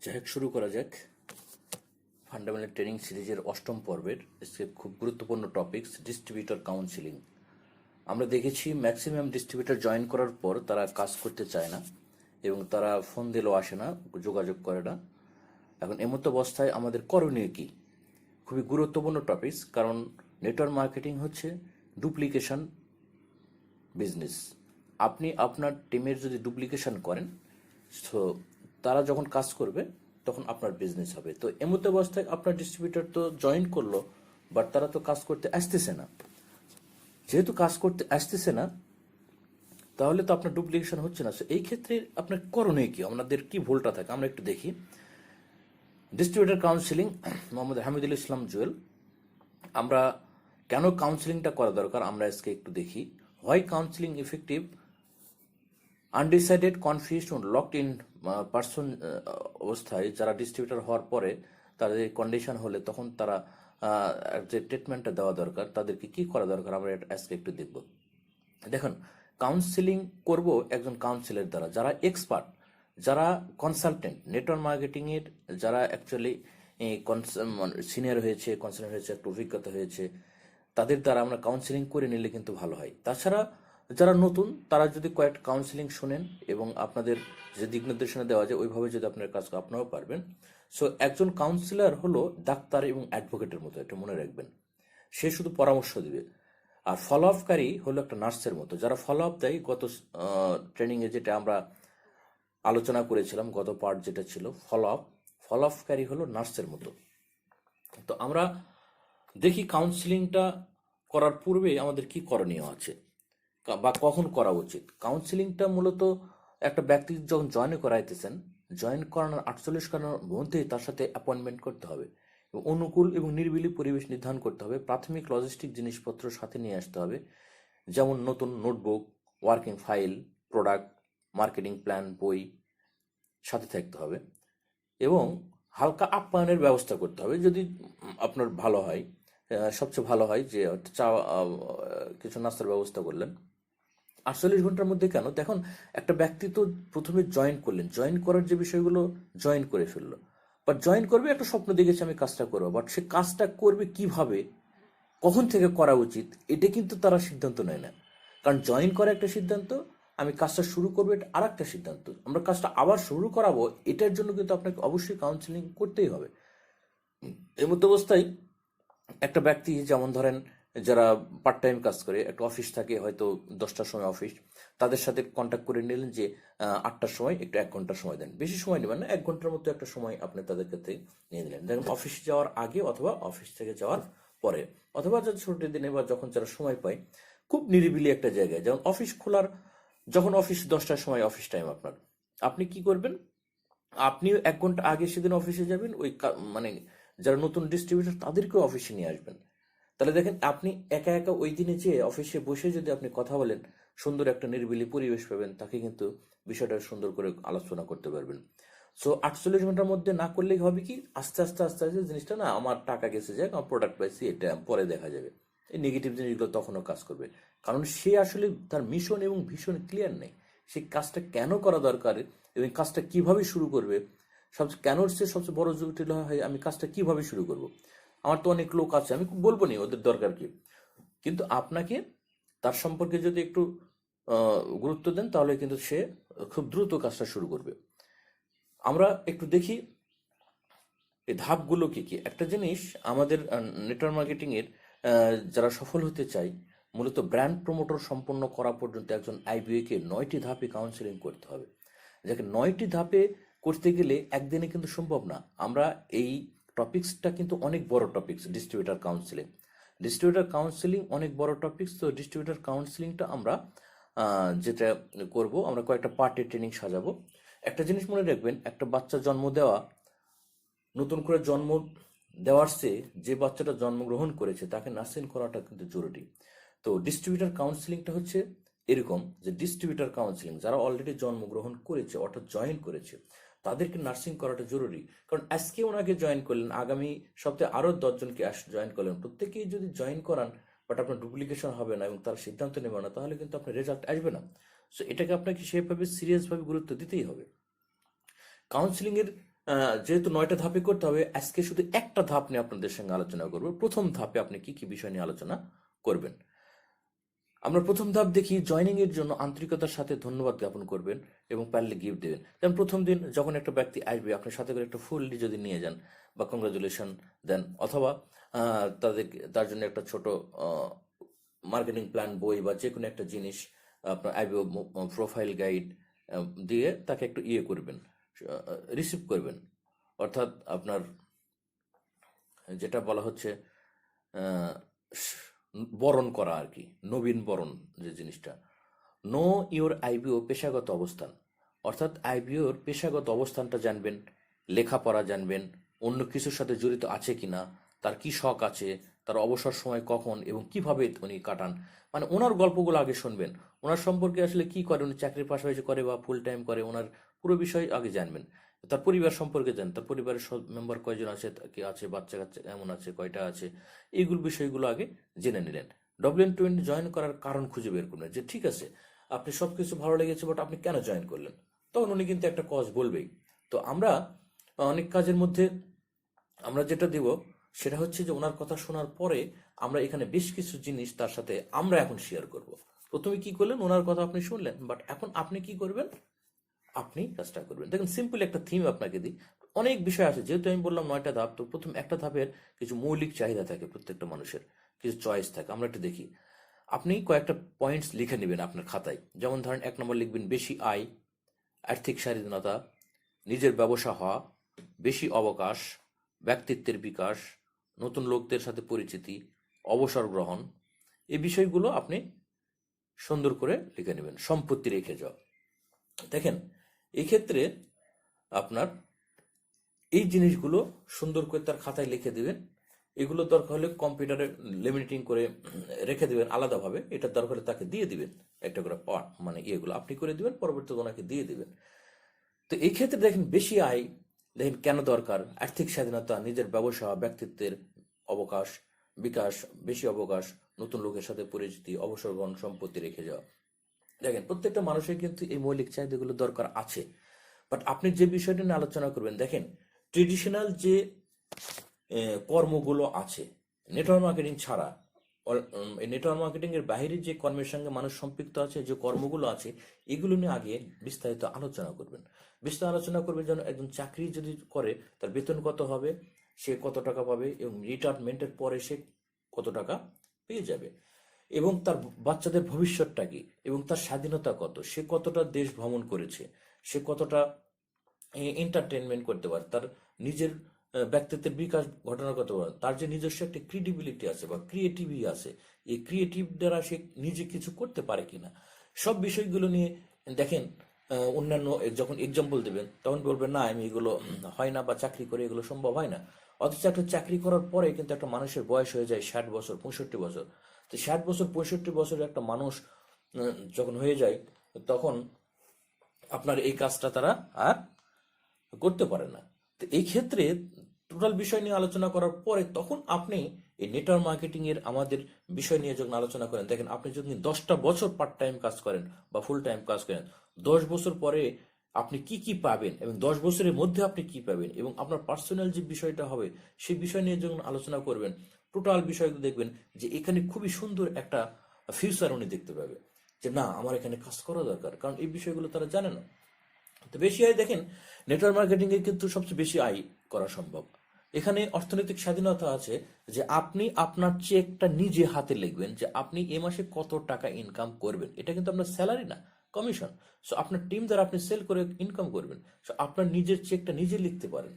যাই হোক, শুরু করা যাক ফান্ডামেন্টাল ট্রেনিং সিরিজের অষ্টম পর্বের আজকে খুব গুরুত্বপূর্ণ টপিকস ডিস্ট্রিবিউটর কাউন্সিলিং। আমরা দেখেছি ম্যাক্সিমাম ডিস্ট্রিবিউটর জয়েন করার পর তারা কাজ করতে চায় না এবং তারা ফোন দিলেও আসে না, যোগাযোগ করে না। এখন এমতো অবস্থায় আমাদের করণীয় কি? খুবই গুরুত্বপূর্ণ টপিকস, কারণ নেটওয়ার্ক মার্কেটিং হচ্ছে ডুপ্লিকেশন বিজনেস। আপনি আপনার টিমের যদি ডুপ্লিকেশন করেন, তো তারা যখন কাজ করবে তখন আপনার বিজনেস হবে। তো এমতো অবস্থায় আপনার ডিস্ট্রিবিউটর তো জয়েন করলো, বাট তারা তো কাজ করতে আসতেছে না। যেহেতু কাজ করতে আসতেছে না, তাহলে তো আপনার ডুপ্লিকেশন হচ্ছে না। এই ক্ষেত্রে আপনার করণীয় কি, আপনাদের কি ভুলটা থাকে আমরা একটু দেখি। ডিস্ট্রিবিউটর কাউন্সিলিং, মোহাম্মদ হামিদুল ইসলাম জুয়েল। আমরা কেন কাউন্সিলিংটা করা দরকার আমরা আজকে একটু দেখি। Why counselling effective, undecided, confused, locked in person অবস্থায় যারা ডিস্ট্রিবিউটর হওয়ার পরে তাদের কন্ডিশন হলে তখন তারা যে ট্রিটমেন্টটা দেওয়া দরকার, তাদেরকে কি করা দরকার আমরা আজকে একটু দেখব। দেখুন, কাউন্সিলিং করব একজন কাউন্সিলের দ্বারা, যারা এক্সপার্ট, যারা কনসালটেন্ট নেটওয়ার্ক মার্কেটিংয়ের, যারা অ্যাকচুয়ালি সিনিয়র হয়েছে, কনসালটেন্ট হয়েছে, একটু অভিজ্ঞতা হয়েছে, তাদের দ্বারা আমরা কাউন্সিলিং করে নিলে কিন্তু ভালো হয়। তাছাড়া যারা নতুন তারা যদি কয়েকটা কাউন্সিলিং শোনেন এবং আপনাদের যে দিক নির্দেশনা দেওয়া যায় ওইভাবে যদি আপনার কাজ আপনারাও পারবেন। সো একজন কাউন্সিলর হলো ডাক্তার এবং অ্যাডভোকেটের মতো, এটা মনে রাখবেন। সে শুধু পরামর্শ দিবে। আর ফলো আপকারী হলো একটা নার্সের মতো, যারা ফলো আপ দেয়। গত ট্রেনিংয়ে যেটা আমরা আলোচনা করেছিলাম, গত পার্ট যেটা ছিল ফলো আপকারী হলো নার্সের মতো। তো আমরা দেখি কাউন্সিলিংটা করার পূর্বে আমাদের কি করণীয় আছে বা কখন করা উচিত। কাউন্সিলিংটা মূলত একটা ব্যক্তি যখন জয়েন করাইতেছেন, জয়েন করানোর 48 ঘন্টার মধ্যেই তার সাথে অ্যাপয়েন্টমেন্ট করতে হবে এবং অনুকূল এবং নিরিবিলি পরিবেশ নির্ধারণ করতে হবে। প্রাথমিক লজিস্টিক জিনিসপত্র সাথে নিয়ে আসতে হবে, যেমন নতুন notebook, working file, product, marketing plan, বই সাথে থাকতে হবে এবং হালকা আপ্যায়নের ব্যবস্থা করতে হবে যদি আপনার ভালো হয়। সবচেয়ে ভালো হয় যে চা, কিছু নাস্তার ব্যবস্থা করলেন। 48 ঘন্টার মধ্যে কেন, দেখুন একটা ব্যক্তি তো প্রথমে জয়েন করলেন, জয়েন করার যে বিষয়গুলো জয়েন করে ফেললো, বাট জয়েন করবে একটা স্বপ্ন দেখেছে আমি কাজটা করবো, বাট সে কাজটা করবে কিভাবে, কখন থেকে করা উচিত, এটা কিন্তু তারা সিদ্ধান্ত নেয় না। কারণ জয়েন করা একটা সিদ্ধান্ত, আমি কাজটা শুরু করবো এটা আর একটা সিদ্ধান্ত। আমরা কাজটা আবার শুরু করাবো, এটার জন্য কিন্তু আপনাকে অবশ্যই কাউন্সিলিং করতেই হবে। এই মতো অবস্থায় একটা ব্যক্তি, যেমন ধরেন যারা পার্ট টাইম কাজ করে, একটা অফিস থাকে হয়তো 10টার সময় অফিস, তাদের সাথে কন্ট্যাক্ট করে নিলেন যে 8টার সময় একটু 1 ঘন্টা সময় দেন। বেশি সময় নেবেন না, 1 ঘন্টার মতো একটা সময় আপনি তাদের কাছে নিয়ে নিলেন। দেখেন অফিসে যাওয়ার আগে অথবা অফিস থেকে যাওয়ার পরে, অথবা যদি ছুটির দিনে বা যখন যারা সময় পায়, খুব নিরিবিলি একটা জায়গায়, যেমন অফিস খোলার, যখন অফিস 10টার সময় অফিস টাইম আপনার, আপনি কি করবেন, আপনি 1 ঘন্টা আগে সেদিন অফিসে যাবেন, ওই মানে যারা নতুন ডিস্ট্রিবিউটর তাদেরকেও অফিসে নিয়ে আসবেন। তাহলে দেখেন আপনি একা একা ওই দিনে যে অফিসে বসে যদি আপনি কথা বলেন, সুন্দর একটা নিরিবিলি পরিবেশ পাবেন, তাকে কিন্তু বিষয়টা সুন্দর করে আলোচনা করতে পারবেন। সো 48 ঘন্টার মধ্যে না করলেই হবে কি, আস্তে আস্তে আস্তে আস্তে জিনিসটা না, আমার টাকা গেছে যাক, আমার প্রোডাক্ট পাইছি, এটা পরে দেখা যাবে। এই নেগেটিভ জিনিসগুলো তখনও কাজ করবে, কারণ সে আসলে তার মিশন এবং ভিশন ক্লিয়ার নেই। সে কাজটা কেন করা দরকার এবং কাজটা কিভাবে শুরু করবে, কেন সে সবচেয়ে বড় জটিল হয়, আমি কাজটা কিভাবে শুরু করব। আমার তো অনেক লোক আছে, আমি বলবো নি ওদের দরকার কি, কিন্তু আপনাকে তার সম্পর্কে যদি একটু গুরুত্ব দেন, তাহলে কিন্তু সে খুব দ্রুত কাজটা শুরু করবে। আমরা একটু দেখি এই ধাপগুলো কি কি। একটা জিনিস, আমাদের নেটওয়ার্ক মার্কেটিং এর যারা সফল হতে চায়, মূলত ব্র্যান্ড প্রমোটর সম্পন্ন করা পর্যন্ত একজন আইবিএ কে 9টি ধাপে কাউন্সিলিং করতে হবে। যাকে 9টি ধাপে করতে গেলে একদিনে কিন্তু সম্ভব না। আমরা এই টপিক্সটা কিন্তু অনেক বড় topics, distributor counselling. Distributor counselling অনেক বড় টপিক্স। তো ডিস্ট্রিবিউটর কাউন্সিলিংটা আমরা যেটা করব, আমরা কয়েকটা পার্টে ট্রেনিং সাজাবো। একটা জিনিস মনে রাখবেন, একটা বাচ্চা জন্ম দেওয়া, নতুন করে জন্ম দেওয়ার চেয়ে যে বাচ্চাটা জন্মগ্রহণ করেছে তাকে নার্সিং করাটা কিন্তু জরুরি। তো ডিস্ট্রিবিউটর কাউন্সিলিংটা হচ্ছে এরকম, যে ডিস্ট্রিবিউটর কাউন্সিলিং যারা অলরেডি জন্মগ্রহণ করেছে অর্থাৎ জয়েন করেছে, তাদেরকে নার্সিং করাটা জরুরি। কারণ আজকে ওনাকে জয়েন করলেন, আগামী সপ্তাহে আরও 10জনকে জয়েন করলেন, প্রত্যেকেই যদি জয়েন করান, বাট আপনার ডুপ্লিকেশন হবে না এবং তার সিদ্ধান্ত নেবে না, তাহলে কিন্তু আপনার রেজাল্ট আসবে না। সো এটাকে আপনাকে সেভাবে সিরিয়াসভাবে গুরুত্ব দিতেই হবে। কাউন্সিলিংয়ের যেহেতু 9টা ধাপে করতে হবে, আজকে শুধু একটা ধাপ নিয়ে আপনাদের সঙ্গে আলোচনা করব। প্রথম ধাপে আপনি কি কি বিষয় নিয়ে আলোচনা করবেন। আমরা প্রথম ধাপ দেখি, জয়নিং এর জন্য আন্তরিকতার সাথে ধন্যবাদ জ্ঞাপন করবেন এবং পারলে গিফট দেবেন। যেমন প্রথম দিন যখন একটা ব্যক্তি আসবে, আপনি সাথে করে একটা ফুললি যদি নিয়ে যান বা কংগ্রাচুলেশন দেন, অথবা তার জন্য একটা ছোট মার্কেটিং প্ল্যান বই বা যে কোনো একটা জিনিস, আপনার আইবিও প্রোফাইল গাইড দিয়ে তাকে একটু করবেন, রিসিভ করবেন। অর্থাৎ আপনার যেটা বলা হচ্ছে আহ, বরণ করা আর কি, নবীন বরণ যে জিনিসটা। নো ইওর আইবিও পেশাগত অবস্থান, অর্থাৎ আইবিওর পেশাগত অবস্থানটা জানবেন, লেখাপড়া জানবেন, অন্য কিছুর সাথে জড়িত আছে কিনা, তার কি শখ আছে, তার অবসর সময় কখন এবং কিভাবে উনি কাটান, মানে ওনার গল্পগুলো আগে শুনবেন। ওনার সম্পর্কে আসলে কি করে, উনি চাকরির পাশাপাশি করে বা ফুল টাইম করে, ওনার পুরো বিষয় আগে জানবেন। তার পরিবার সম্পর্কে জানেন, তার পরিবারের সব মেম্বার কয়জন আছে, কি আছে, বাচ্চা কাচ্চা কেমন আছে, কয়টা আছে, এইগুলো বিষয়গুলো আগে জেনে নিলেন। WN20 জয়েন করার কারণ খুঁজে বের করলেন, যে ঠিক আছে আপনি সবকিছু ভালো লেগেছে, বাট আপনি কেন জয়েন করলেন, তখন উনি কিন্তু একটা কজ বলবেই। তো আমরা অনেক কাজের মধ্যে আমরা যেটা দিব সেটা হচ্ছে যে ওনার কথা শোনার পরে আমরা এখানে বেশ কিছু জিনিস তার সাথে আমরা এখন শেয়ার করব। প্রথমে কি করলেন, ওনার কথা আপনি শুনলেন, বাট এখন আপনি কি করবেন, আপনি কাজটা করবেন। দেখুন, সিম্পল একটা থিম আপনাকে দিই। অনেক বিষয় আছে, যেহেতু আমি বললাম 9টা ধাপ, তো প্রথম একটা ধাপের কিছু মৌলিক চাহিদা থাকে, প্রত্যেকটা মানুষের কিছু চয়েস থাকে। আমরা একটু দেখি, আপনি কয়েকটা পয়েন্টস লিখে নেবেন আপনার খাতায়। যেমন ধরেন 1 নম্বর লিখবেন বেশি আয়, আর্থিক স্বাধীনতা, নিজের ব্যবসা হওয়া, বেশি অবকাশ, ব্যক্তিত্বের বিকাশ, নতুন লোকদের সাথে পরিচিতি, অবসর গ্রহণ। এই বিষয়গুলো আপনি সুন্দর করে লিখে নেবেন। সম্পত্তি রেখে যাওয়া, দেখেন এই ক্ষেত্রে আপনার এই জিনিসগুলো সুন্দর করে তার খাতায় লিখে দিবেন। এগুলো দরকার হলে কম্পিউটারে লেমিনেটিং করে রেখে দিবেন আলাদাভাবে। এটা দরকার হলে তাকে দিয়ে দিবেন একটা করে পার্ট, মানে ইয়েগুলো আপনি করে দিবেন, পরবর্তীতে ওনাকে দিয়ে দিবেন। তো এই ক্ষেত্রে দেখেন বেশি আয়, দেখেন কেন দরকার, আর্থিক স্বাধীনতা, নিজের ব্যবসা, ব্যক্তিত্বের অবকাশ, বিকাশ, বেশি অবকাশ, নতুন লোকের সাথে পরিচিতি, অবসর গ্রহণ, সম্পত্তি রেখে যাওয়া। দেখেন প্রত্যেকটা মানুষের কিন্তু এই মৌলিক চাহিদাগুলো দরকার আছে, বাট আপনি যে বিষয়টা নিয়ে আলোচনা করবেন, দেখেন ট্রেডিশনাল যে কর্মগুলো আছে নেটওয়ার্ক মার্কেটিং ছাড়া, এই নেটওয়ার্ক মার্কেটিং এর বাইরে যে কর্মের সঙ্গে মানুষ সম্পৃক্ত আছে, যে কর্মগুলো আছে, এগুলো নিয়ে আগে বিস্তারিত আলোচনা করবেন। বিস্তারিত আলোচনা করবেন যেন একজন চাকরি যদি করে তার বেতন কত হবে, সে কত টাকা পাবে, এবং রিটায়ারমেন্টের পরে সে কত টাকা পেয়ে যাবে, এবং তার বাচ্চাদের ভবিষ্যৎটা কি, এবং তার স্বাধীনতা কত, সে কতটা দেশ ভ্রমণ করেছে, সে কতটা এন্টারটেনমেন্ট করতে পারে, তার নিজের ব্যক্তিত্বের বিকাশ ঘটনা করতে পারে, তার যে নিজস্ব একটা ক্রিডিবিলিটি আছে বা ক্রিয়েটিভিটি আছে, এই ক্রিয়েটিভ দ্বারা সে নিজে কিছু করতে পারে কিনা, সব বিষয়গুলো নিয়ে দেখেন। অন্যান্য যখন এক্সাম্পল দেবেন তখন বলবেন না আমি এগুলো হয় না, বা চাকরি করে এগুলো সম্ভব হয় না। অথচ একটা চাকরি করার পরে কিন্তু একটা মানুষের বয়স হয়ে যায় 60 বছর, 65 বছর। তো 60 বছর, 65 বছরের একটা মানুষ যখন হয়ে যায়, তখন আপনার এই কাজটা তারা আর করতে পারে না। তো এই ক্ষেত্রে টোটাল বিষয় নিয়ে আলোচনা করার পরে তখন আপনি এই নেটওয়ার্ক মার্কেটিং এর আমাদের বিষয় নিয়ে যখন আলোচনা করেন, দেখেন আপনি যদি 10টা বছর পার্ট টাইম কাজ করেন বা ফুল টাইম কাজ করেন, 10 বছর পরে আপনি কি কি পাবেন এবং 10 বছরের মধ্যে আপনি কি পাবেন, এবং আপনার পার্সোনাল যে বিষয়টা হবে সেই বিষয় নিয়ে যখন আলোচনা করবেন, টোটাল বিষয়গুলো দেখবেন যে এখানে খুবই সুন্দর একটা ফিউচার উনি দেখতে পাবে, যে না আমার এখানে কাজ করা দরকার, কারণ এই বিষয়গুলো তারা জানে না। তো বেশি আয়, দেখেন নেটওয়ার্ক মার্কেটিং এ কিন্তু সবচেয়ে বেশি আয় করা সম্ভব। এখানে অর্থনৈতিক স্বাধীনতা আছে, যে আপনি আপনার চেকটা নিজে হাতে লিখবেন, যে আপনি এ মাসে কত টাকা ইনকাম করবেন। এটা কিন্তু আপনার স্যালারি না, কমিশন। সো আপনার টিম দ্বারা আপনি সেল করে ইনকাম করবেন। সো আপনার নিজের চেকটা নিজে লিখতে পারেন।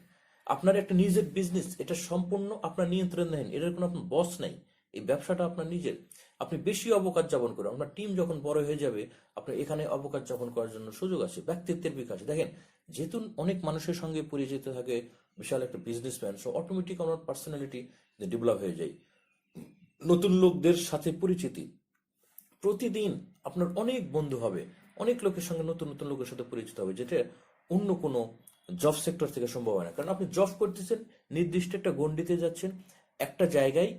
আপনার একটা নিজের বিজনেস, এটা সম্পূর্ণ আপনার নিয়ন্ত্রণ নেন, এটার কোনো আপনার বস নাই, এই ব্যবসাটা আপনার নিজের। আপনি বেশি অবকাশ যাপন করুন, আপনার টিম যখন বড় হয়ে যাবে আপনার এখানে অবকাশ যাপন করার জন্য সুযোগ আছে। ব্যক্তিত্বের বিকাশ, দেখেন যেহেতু অনেক মানুষের সঙ্গে পরিচিত থাকে, বিশাল একটা বিজনেসম্যান, সো অটোমেটিক আমার পার্সোনালিটি ডেভেলপ হয়ে যায়। নতুন লোকদের সাথে পরিচিতি, প্রতিদিন আপনার অনেক বন্ধু হবে, অনেক লোকের সঙ্গে নতুন নতুন লোকের সাথে পরিচিত হবে, যেটা অন্য কোনো জব সেক্টর থেকে সম্ভব হয় না। কারণ আপনি জব করতেছেন, নির্দিষ্ট একটা গণ্ডিতে যাচ্ছেন, একটা জায়গায়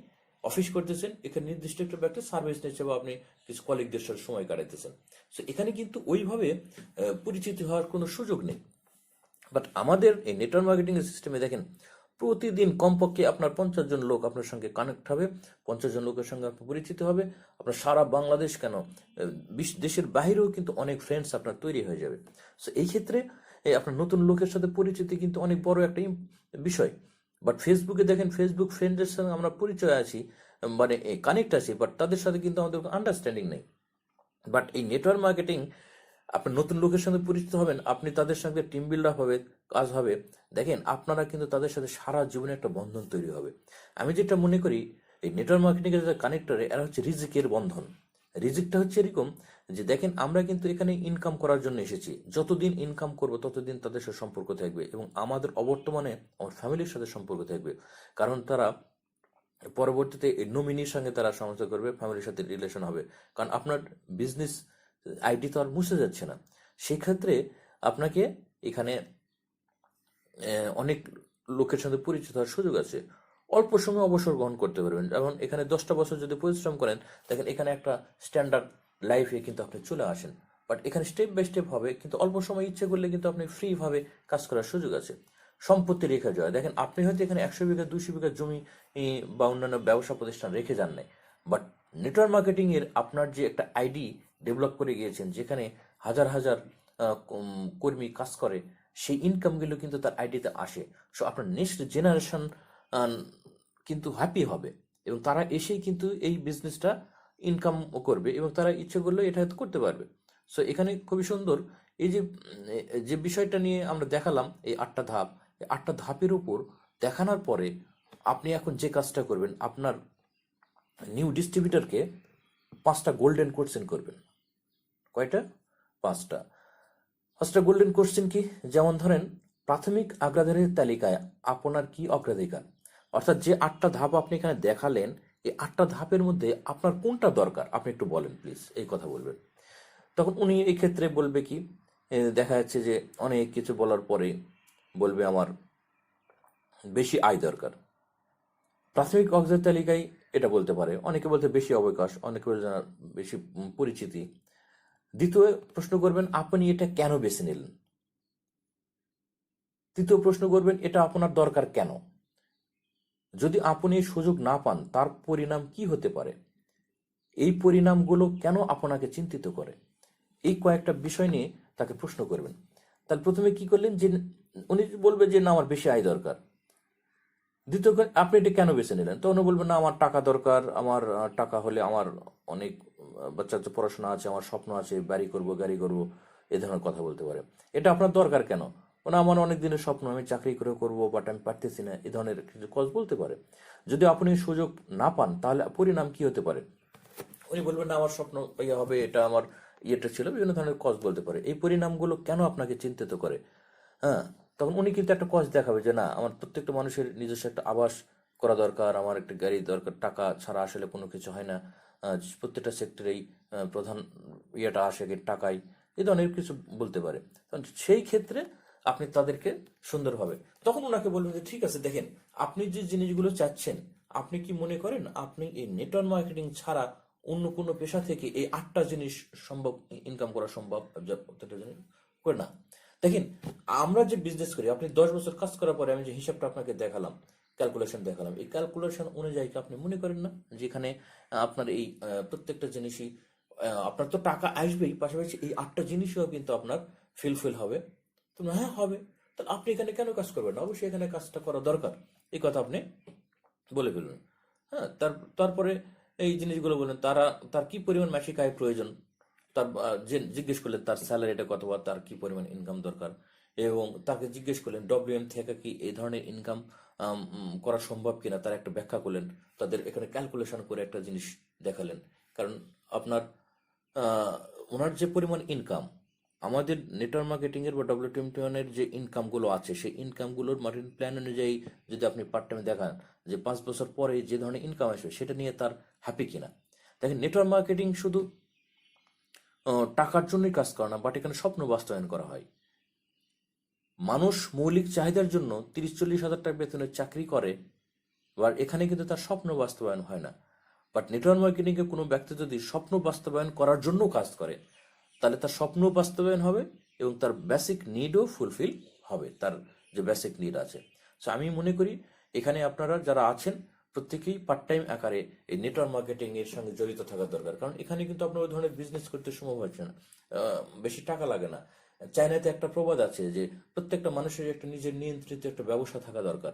অফিস করতেছেন, এখানে নির্দিষ্ট একটা ব্যক্তি সার্ভিস নিচ্ছে, বা আপনি কিছু কলিগদের সাথে সময় কাটাইতেছেন। সো এখানে কিন্তু ওইভাবে পরিচিতি হওয়ার কোনো সুযোগ নেই। বাট আমাদের এই নেটওয়ার্ক মার্কেটিং এর সিস্টেমে দেখেন প্রতিদিন কমপক্ষে আপনার 50 জন লোক আপনার সঙ্গে কানেক্ট হবে, 50 জন লোকের সঙ্গে আপনার পরিচিত হবে। আপনার সারা বাংলাদেশ কেন, দেশের বাইরেও কিন্তু অনেক ফ্রেন্ডস আপনার তৈরি হয়ে যাবে। সো এই ক্ষেত্রে আপনার নতুন লোকের সাথে পরিচিতি কিন্তু অনেক বড় একটা বিষয়। বাট ফেসবুকে দেখেন, ফেসবুক ফ্রেন্ডের সঙ্গে আমরা পরিচয় আছি, মানে কানেক্ট আছি, বাট তাদের সাথে কিন্তু আমাদের আন্ডারস্ট্যান্ডিং নেই। বাট এই নেটওয়ার্ক মার্কেটিং, আপনি নতুন লোকের সঙ্গে পরিচিত হবেন, আপনি তাদের সঙ্গে টিম বিল্ড আপ হবে, কাজ হবে, দেখেন আপনারা কিন্তু তাদের সাথে সারা জীবনে একটা বন্ধন তৈরি হবে। আমি যেটা মনে করি, এই নেটওয়ার্ক মার্কেটিং এর যে কানেক্টরে, এরা হচ্ছে রিজিকের বন্ধন। রিজিকটা হচ্ছে এরকম যে দেখেন আমরা কিন্তু এখানে ইনকাম করার জন্য এসেছি, যতদিন ইনকাম করব ততদিন তাদের সাথে সম্পর্ক থাকবে, এবং আমাদের অবর্তমানে আমার ফ্যামিলির সাথে সম্পর্ক থাকবে, কারণ তারা পরবর্তীতে এই নমিনির সঙ্গে তারা সমস্যা করবে, ফ্যামিলির সাথে রিলেশন হবে, কারণ আপনার বিজনেস আইডি তো আর মুছে যাচ্ছে না। সেক্ষেত্রে আপনাকে এখানে অনেক লোকের সাথে পরিচিত হওয়ার সুযোগ আছে। অল্প সময় অবসর গ্রহণ করতে পারবেন। যেমন এখানে 10টা বছর যদি পরিশ্রম করেন, দেখেন এখানে একটা স্ট্যান্ডার্ড লাইফে কিন্তু আপনি চলে আসেন। বাট এখানে স্টেপ বাই স্টেপ হবে, কিন্তু অল্প সময় ইচ্ছে করলে কিন্তু আপনি ফ্রিভাবে কাজ করার সুযোগ আছে। সম্পত্তি রেখে যাওয়া, দেখেন আপনি হয়তো এখানে 100 বিঘা 200 বিঘা জমি বা অন্যান্য ব্যবসা প্রতিষ্ঠান রেখে যান নাই, বাট নেটওয়ার্ক মার্কেটিং এর আপনার যে একটা আইডি ডেভেলপ করে গিয়েছেন, যেখানে হাজার হাজার কর্মী কাজ করে, সেই ইনকামগুলো কিন্তু তার আইডিতে আসে। সো আপনার নেক্সট জেনারেশন কিন্তু হ্যাপি হবে, এবং তারা এসেই কিন্তু এই বিজনেসটা ইনকাম করবে, এবং তারা ইচ্ছে করলে এটা হয়তো করতে পারবে। সো এখানে খুবই সুন্দর এই যে যে বিষয়টা নিয়ে আমরা দেখালাম, এই 8টা ধাপ, এই 8টা ধাপের উপর দেখানোর পরে আপনি এখন যে কাজটা করবেন, আপনার নিউ ডিস্ট্রিবিউটরকে 5টা গোল্ডেন কোশ্চেন করবেন। কয়টা? 5টা। 5টা গোল্ডেন কোশ্চেন কি? যেমন ধরেন, প্রাথমিক অগ্রাধিকারের তালিকায় আপনার কি অগ্রাধিকার? অর্থাৎ যে 8টা ধাপ আপনি এখানে দেখালেন, এই 8টা ধাপের মধ্যে আপনার কোনটা দরকার, আপনি একটু বলেন প্লিজ, এই কথা বলবেন। তখন উনি এই ক্ষেত্রে বলবে কি, দেখা যাচ্ছে যে অনেক কিছু বলার পরে বলবে আমার বেশি আয় দরকার। প্রাথমিক অগ্রাধিকার তালিকায় এটা বলতে পারে, অনেকে বলতে বেশি অবকাশ, অনেকে বলতে বেশি পরিচিতি। দ্বিতীয় প্রশ্ন করবেন, আপনি এটা কেন বেছে নিলেন? তৃতীয় প্রশ্ন করবেন, এটা আপনার দরকার কেন? যদি আপনি এই সুযোগ না পান, তার পরিণাম কি হতে পারে? এই পরিণামগুলো কেন আপনাকে চিন্তিত করে? এই কয়েকটা বিষয় নিয়ে তাকে প্রশ্ন করবেন। তাহলে প্রথমে কি করলেন, যে উনি বলবে যে না আমার বেশি আয় দরকার। দ্বিতীয়, আপনি এটা কেন বেছে নিলেন? তো উনি বলবেন না আমার টাকা দরকার, আমার টাকা হলে আমার অনেক বাচ্চার পড়াশোনা আছে, আমার স্বপ্ন আছে, বাড়ি করব, গাড়ি করব, এ ধরনের কথা বলতে পারে। এটা আপনার দরকার কেন? মানে আমার অনেক দিনের স্বপ্ন, আমি চাকরি করে করব, বাট আমি পারতেছি না, এ ধরনের কিছু কজ বলতে পারে। যদি আপনি সুযোগ না পান, তাহলে পরিণাম কি হতে পারে? উনি বলবেন না আমার স্বপ্ন ইয়ে হবে, এটা আমার ইয়েটা ছিল, বিভিন্ন ধরনের কজ বলতে পারে। এই পরিণামগুলো কেন আপনাকে চিন্তিত করে? হ্যাঁ, তখন উনি কিন্তু একটা কজ দেখাবে যে না আমার প্রত্যেকটা মানুষের নিজস্ব একটা আবাস করা দরকার, আমার একটা গাড়ি দরকার, টাকা ছাড়া আসলে কোনো কিছু হয় না, প্রত্যেকটা সেক্টরেই প্রধান ইয়েটা আসে টাকায়, এই ধরনের কিছু বলতে পারে। কারণ সেই ক্ষেত্রে আপনি তাদেরকে সুন্দরভাবে, তখন ওনাকে বলবেন যে ঠিক আছে, দেখেন আপনি যে জিনিসগুলো চাচ্ছেন, আপনি কি মনে করেন আপনি এই নেটওয়ার্ক মার্কেটিং ছাড়া অন্য কোনো পেশা থেকে এই 8টা জিনিস সম্ভব, ইনকাম করা সম্ভব? প্রত্যেকটা জিনিস করে না। দেখেন আমরা যে বিজনেস করি, আপনি 10 বছর কাজ করার পরে আমি যে হিসাবটা আপনাকে দেখালাম, ক্যালকুলেশন দেখালাম, এই ক্যালকুলেশন অনুযায়ী কি আপনি মনে করেন না যেখানে আপনার এই প্রত্যেকটা জিনিসই আপনার তো টাকা আসবেই, পাশাপাশি এই 8টা জিনিসও কিন্তু আপনার ফিল হবে? তো হ্যাঁ হবে। তাহলে আপনি এখানে কেন কাজ করবেন না? অবশ্যই এখানে কাজটা করা দরকার, এই কথা আপনি বলে ফেলবেন। হ্যাঁ, তারপরে এই জিনিসগুলো বলেন, তার কি পরিমাণ মাসিক আয় প্রয়োজন, তার যে জিজ্ঞেস করলেন তার স্যালারিটা কত, বা তার কি পরিমাণ ইনকাম দরকার, এবং তাকে জিজ্ঞেস করলেন ডব্লিউএম থেকে কি এই ধরনের ইনকাম করা সম্ভব কিনা, তার একটা ব্যাখ্যা করলেন, তাদের এখানে ক্যালকুলেশন করে একটা জিনিস দেখালেন। কারণ আপনার ওনার যে পরিমাণ ইনকাম, আমাদের নেটওয়ার্ক মার্কেটিং এর বা WTM এর যে ইনকামগুলো আছে, সেই ইনকামগুলোর মার্কেটিং প্ল্যান অনুযায়ী যদি আপনি পার্ট টাইমে দেখান যে 5 বছর পরে যে ধরনের ইনকাম আসবে, সেটা নিয়ে তার হ্যাপি কিনা। দেখেন নেটওয়ার্ক মার্কেটিং শুধু টাকার জন্যই কাজ করে না, বাট এখানে স্বপ্ন বাস্তবায়ন করা হয়। মানুষ মৌলিক চাহিদার জন্য 30-40 হাজার টাকা বেতনের চাকরি করে, এবার এখানে কিন্তু তার স্বপ্ন বাস্তবায়ন হয় না। বাট নেটওয়ার্ক মার্কেটিং এ কোনো ব্যক্তি যদি স্বপ্ন বাস্তবায়ন করার জন্য কাজ করে, তাহলে তার স্বপ্ন বাস্তবায়ন হবে এবং তার বেসিক নিডও ফুলফিল হবে, তার যে বেসিক নিড আছে। সো আমি মনে করি এখানে আপনারা যারা আছেন প্রত্যেকেই পার্ট টাইম আকারে এই নেটওয়ার্ক মার্কেটিং এর সঙ্গে জড়িত থাকা দরকার, কারণ এখানে কিন্তু আপনার ওই ধরনের বিজনেস করতে সম্ভব হচ্ছে না, বেশি টাকা লাগে না। চায়নাতে একটা প্রবাদ আছে যে প্রত্যেকটা মানুষের একটা নিজের নিয়ন্ত্রিত একটা ব্যবসা থাকা দরকার,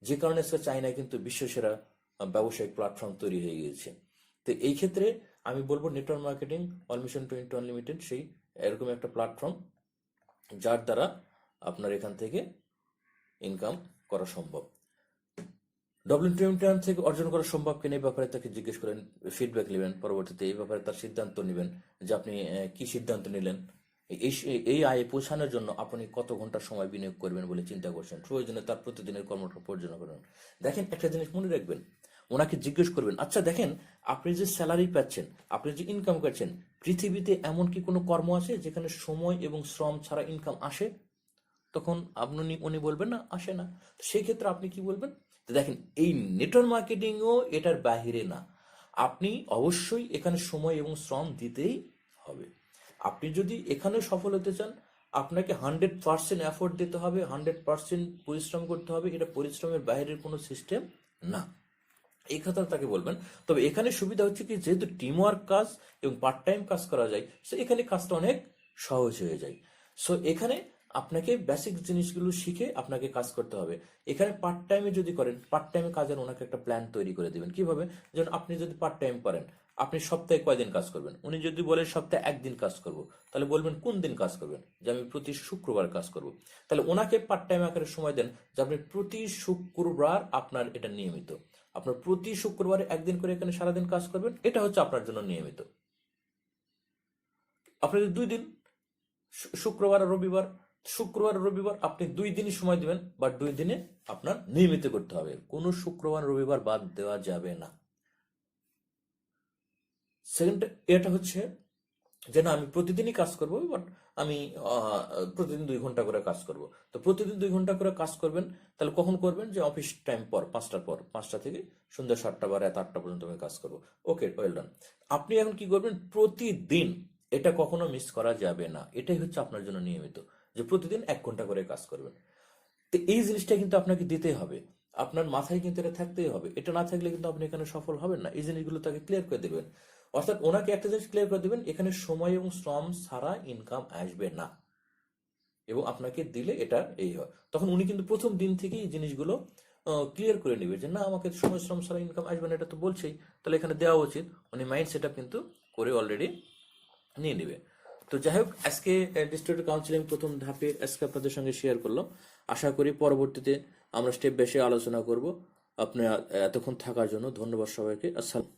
যে কারণে আজকে চায়নায় কিন্তু বিশ্বসেরা ব্যবসায়িক প্ল্যাটফর্ম তৈরি হয়ে গিয়েছে। তো এই ক্ষেত্রে আমি বলবো network marketing all mission 20 unlimited সেই এরকম একটা প্ল্যাটফর্ম যার দ্বারা আপনার এখান থেকে ইনকাম করা সম্ভব। WTM থেকে অর্জন করা সম্ভব কিনা এই ব্যাপারে তাকে জিজ্ঞেস করেন, ফিডব্যাক নেবেন, পরবর্তীতে এই ব্যাপারে তার সিদ্ধান্ত নেবেন যে আপনি কি সিদ্ধান্ত নিলেন, এই এই আয়ে পৌঁছানোর জন্য আপনি কত ঘন্টা সময় বিনিয়োগ করবেন বলে চিন্তা করছেন, প্রয়োজনে তার প্রতিদিনের কর্মটা পর্যালোচনা করবেন। দেখেন একটা জিনিস মনে রাখবেন, ওনাকে জিজ্ঞেস করবেন, আচ্ছা দেখেন আপনি যে স্যালারি পাচ্ছেন, আপনি যে ইনকাম করছেন, পৃথিবীতে এমন কি কোনো কর্ম আছে যেখানে সময় এবং শ্রম ছাড়া ইনকাম আসে? তখন উনি বলবেন না, আসে না। তো সেই ক্ষেত্রে আপনি কি বলবেন? তো দেখেন এই নেটওয়ার্ক মার্কেটিংও এটার বাহিরে না, আপনি অবশ্যই এখানে সময় এবং শ্রম দিতেই হবে। আপনি যদি এখানে সফল হতে চান, আপনাকে 100% এফোর্ট দিতে হবে, 100% পরিশ্রম করতে হবে, এটা পরিশ্রমের বাইরের কোনো সিস্টেম না, এই কথা তাকে বলবেন। তবে এখানে সুবিধা হচ্ছে কি, যেহেতু টিম ওয়ার্ক কাজ এবং পার্ট টাইম কাজ করা যায়, সো এখানে কাজটা অনেক সহজ হয়ে যায়। সো এখানে আপনাকে বেসিক জিনিসগুলো শিখে আপনাকে কাজ করতে হবে। এখানে পার্ট টাইমে যদি করেন, পার্ট টাইমে কাজের ওনাকে একটা প্ল্যান তৈরি করে দিবেন। কিভাবে? যেমন আপনি যদি পার্ট টাইম করেন, আপনি সপ্তাহে কয়দিন কাজ করবেন? উনি যদি বলেন সপ্তাহে একদিন কাজ করব, তাহলে বলবেন কোন দিন কাজ করবেন, যে আমি প্রতি শুক্রবার কাজ করব। তাহলে ওনাকে পার্ট টাইম আকারে সময় দেন যে আপনি প্রতি শুক্রবার আপনার এটা নিয়মিত, আপনার প্রতি শুক্রবারে একদিন করে এখানে সারাদিন কাজ করবেন, এটা হচ্ছে আপনার জন্য নিয়মিত। আপনি যদি 2 দিন, শুক্রবার আর রবিবার, শুক্রবার আর রবিবার আপনি 2 দিনই সময় দিবেন, বাট 2 দিনে আপনার নিয়মিত করতে হবে, কোনো শুক্রবার রবিবার বাদ দেওয়া যাবে না। সেকেন্ড এটা হচ্ছে যে না আমি প্রতিদিনই কাজ করব, বাট আমি প্রতিদিন 2 ঘন্টা করে কাজ করব। তো প্রতিদিন 2 ঘন্টা করে কাজ করবেন, তাহলে কখন করবেন? যে অফিস টাইম পর, 5টার পর, 5টা থেকে সন্ধ্যা 7টা বা রাত 8টা পর্যন্ত আমি কাজ করব। ওকে, ওয়েল ডান। আপনি এখন কি করবেন? প্রতিদিন, এটা কখনো মিস করা যাবে না, এটাই হচ্ছে আপনার জন্য নিয়মিত, যে প্রতিদিন 1 ঘন্টা করে কাজ করবেন। তো এই জিনিসটা কিন্তু আপনাকে দিতেই হবে, আপনার মাথায় কিন্তু এটা থাকতেই হবে, এটা না থাকলে কিন্তু আপনি এখানে সফল হবেন না। এই জিনিসগুলো তাকে ক্লিয়ার করে দেবেন, অর্থাৎ ওনাকে একটা জিনিস ক্লিয়ার করে দেবেন, এখানে সময় এবং শ্রম ছাড়া ইনকাম আসবে না, এবং আপনাকে দিলে এটা এই হয়। তখন উনি কিন্তু প্রথম দিন থেকেই এই জিনিসগুলো ক্লিয়ার করে নেবে যে না আমাকে সময় শ্রম ছাড়া ইনকাম আসবে না, এটা তো বলছেই, তাহলে এখানে দেওয়া উচিত। উনি মাইন্ড সেট আপ কিন্তু করে অলরেডি নিয়ে নেবে। তো যাই হোক, আজকে ডিস্ট্রিক্ট কাউন্সিলিং প্রথম ধাপে আজকে আপনাদের সঙ্গে শেয়ার করলাম। আশা করি পরবর্তীতে আমরা স্টেপ বেশি আলোচনা করব। আপনার এতক্ষণ থাকার জন্য ধন্যবাদ সবাইকে। আসসালাম।